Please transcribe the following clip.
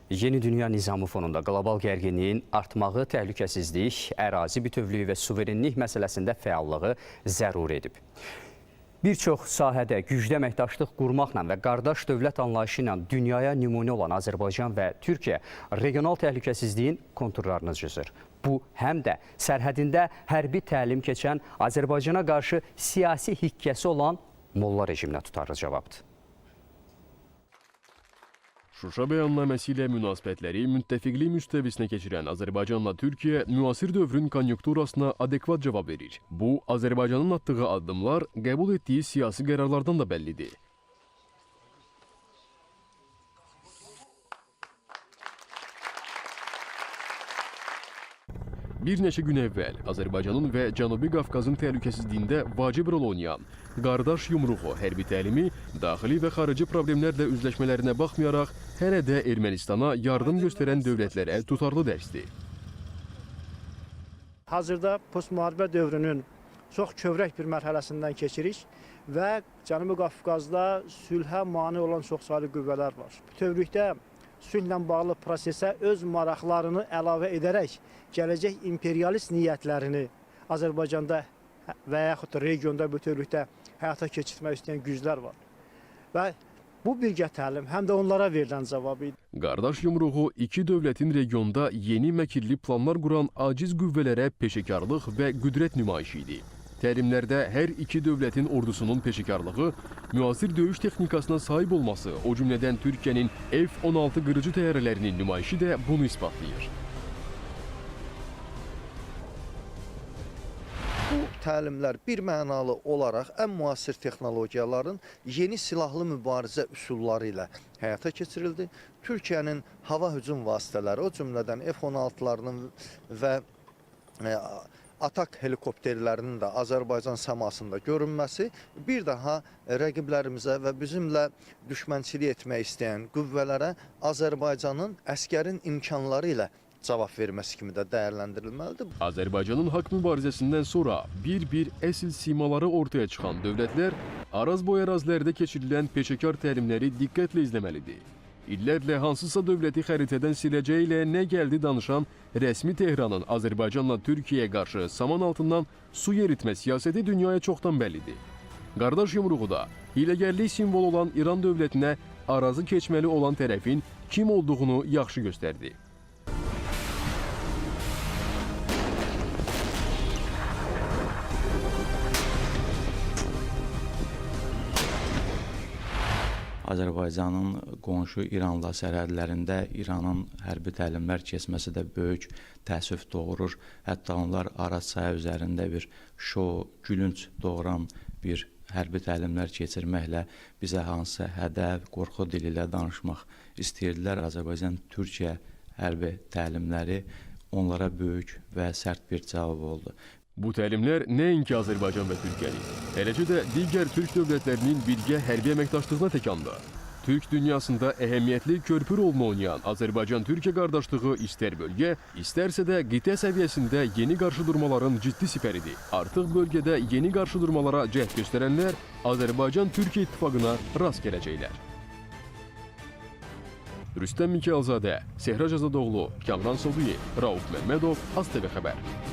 Yeni dünya nizamı fonunda qlobal gərginliyin artmağı təhlükəsizlik, ərazi bütövlüyü və suverenlik məsələsində fəallığı zəruri edib. Bir çox sahədə güclü əməkdaşlıq qurmaqla və qardaş dövlət anlayışı ilə dünyaya nümunə olan Azərbaycan və Türkiyə regional təhlükəsizliyin konturlarını cızır. Bu, həm də sərhədində hərbi təlim keçən Azərbaycana qarşı siyasi hikkəsi olan molla rejiminə tutarlı cavabdır. Şuşa bəyannaməsi ilə münasibətləri müttəfiqlik müstəvisinə keçirən Azərbaycanla Türkiyə müasir dövrün konjunkturasına adekvat cavab verir. Bu, Azərbaycanın atdığı addımlar qəbul etdiyi siyasi qərarlardan da bəllidir. Bir neçə gün əvvəl Azərbaycanın və Cənubi Qafqazın təhlükəsizliyində vacib rol oynayan qardaş yumruğu hərbi təlimi daxili və xarici problemlərlə üzləşmələrinə baxmayaraq hələ də Ermənistana yardım göstərən dövlətlərə tutarlı dərsdir. Hazırda postmüharibə dövrünün çox kövrək bir mərhələsindən keçirik və Cənubi Qafqazda sülhə mane olan çoxsaylı qüvvələr var. Bütövlükdə sülhlə bağlı prosesə öz maraqlarını əlavə edərək gələcək imperialist niyyətlərini Azərbaycanda və yaxud da regionda bütövlükdə həyata keçirmək istəyən güclər var. Və bu birgə təlim həm də onlara verilən cavab idi. Qardaş yumruğu iki dövlətin regionda yeni məkirli planlar quran aciz qüvvələrə peşəkarlıq və qüdrət nümayişi idi. Təlimlərdə hər iki dövlətin ordusunun peşəkarlığı, müasir döyüş texnikasına sahib olması, o cümlədən Türkiyənin F-16 qırıcı təyyarələrinin nümayişi də bunu isbatlayır. Bu təlimlər bir mənalı olaraq ən müasir texnologiyaların yeni silahlı mübarizə üsulları ilə həyata keçirildi. Türkiyənin hava hücum vasitələri, o cümlədən F-16'larının və atak helikopterlərinin də Azərbaycan səmasında görünməsi bir daha rəqiblərimizə və bizimlə düşmənçilik etmək istəyən qüvvələrə Azərbaycanın əskərin imkanları ilə cavab verməsi kimi də dəyərləndirilməlidir. Azərbaycanın haqq mübarizəsindən sonra bir-bir əsl simaları ortaya çıxan dövlətlər araz-boy ərazilərdə keçirilən peşəkar təlimləri diqqətlə izləməlidir. İllərlə hansısa dövləti xəritədən siləcəyi ilə nə gəldi danışan rəsmi Tehranın Azərbaycanla Türkiyəyə qarşı saman altından su yeritmə siyasəti dünyaya çoxdan bəllidir. Qardaş yumruğu da hiləgərlik simvolu olan İran dövlətinə arazı keçməli olan tərəfin kim olduğunu yaxşı göstərdi. Azərbaycanın qonşu İranla sərhədlərində İranın hərbi təlimlər keçməsi də böyük təəssüf doğurur. Hətta onlar Araz çayı üzərində bir şou, gülünc doğuran bir hərbi təlimlər keçirməklə bizə hansısa hədəf, qorxu dili ilə danışmaq istəyirdilər. Azərbaycan-Türkiyə hərbi təlimləri onlara böyük və sərt bir cavab oldu. Bu təlimlər nəinki Azərbaycan və Türkiyənin, eləcə də digər Türk dövlətlərinin birgə hərbi əməkdaşlığına təkandı. Türk dünyasında əhəmiyyətli körpü rolunu oynayan Azərbaycan-Türkiyə qardaşlığı istər bölgə, istərsə də qitə səviyyəsində yeni qarşıdurmaların ciddi sipəridir. Artıq bölgədə yeni qarşıdurmalara cəhd göstərənlər Azərbaycan-Türkiyə ittifaqına rast gələcəklər. Rüstəm Mikayılzadə, Sehra Cazadoğlu, Kamran Soduyev, Rauf Məmmədov, AzTV xəbər.